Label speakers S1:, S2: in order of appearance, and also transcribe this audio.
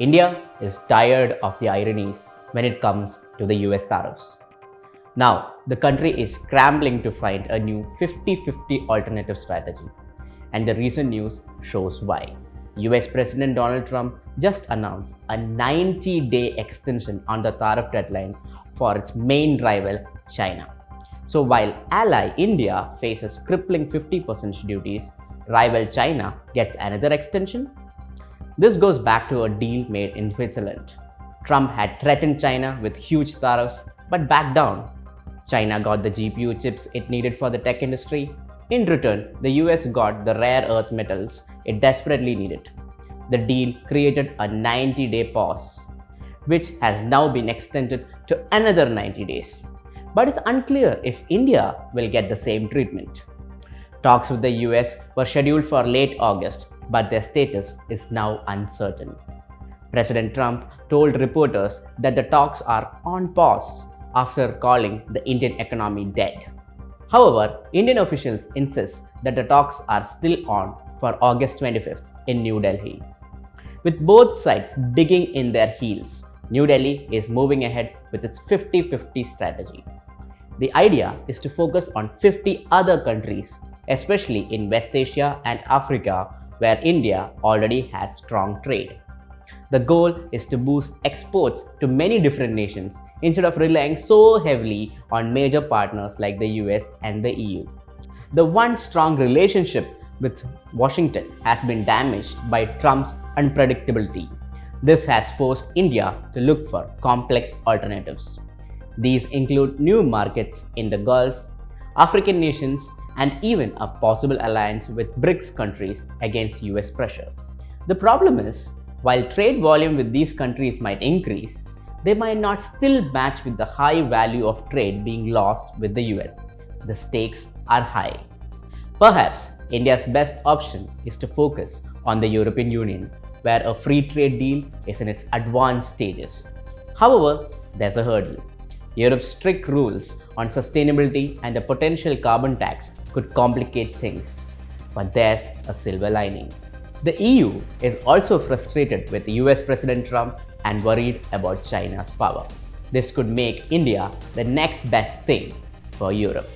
S1: India is tired of the ironies when it comes to the US tariffs. Now, the country is scrambling to find a new 50-50 alternative strategy. And the recent news shows why. US President Donald Trump just announced a 90-day extension on the tariff deadline for its main rival, China. So while ally India faces crippling 50% duties, rival China gets another extension. This goes back to a deal made in Switzerland. Trump had threatened China with huge tariffs but backed down. China got the GPU chips it needed for the tech industry. In return, the US got the rare earth metals it desperately needed. The deal created a 90-day pause, which has now been extended to another 90 days. But it's unclear if India will get the same treatment. Talks with the US were scheduled for late August, but their status is now uncertain. President Trump told reporters that the talks are on pause after calling the Indian economy dead. However, Indian officials insist that the talks are still on for August 25th in New Delhi. With both sides digging in their heels, New Delhi is moving ahead with its 50-50 strategy. The idea is to focus on 50 other countries, especially in West Asia and Africa, where India already has strong trade. The goal is to boost exports to many different nations instead of relying so heavily on major partners like the US and the EU. The once strong relationship with Washington has been damaged by Trump's unpredictability. This has forced India to look for complex alternatives. These include new markets in the Gulf, African nations, and even a possible alliance with BRICS countries against US pressure. The problem is, while trade volume with these countries might increase, they might not still match with the high value of trade being lost with the US. The stakes are high. Perhaps India's best option is to focus on the European Union, where a free trade deal is in its advanced stages. However, there's a hurdle. Europe's strict rules on sustainability and a potential carbon tax could complicate things. But there's a silver lining. The EU is also frustrated with US President Trump and worried about China's power. This could make India the next best thing for Europe.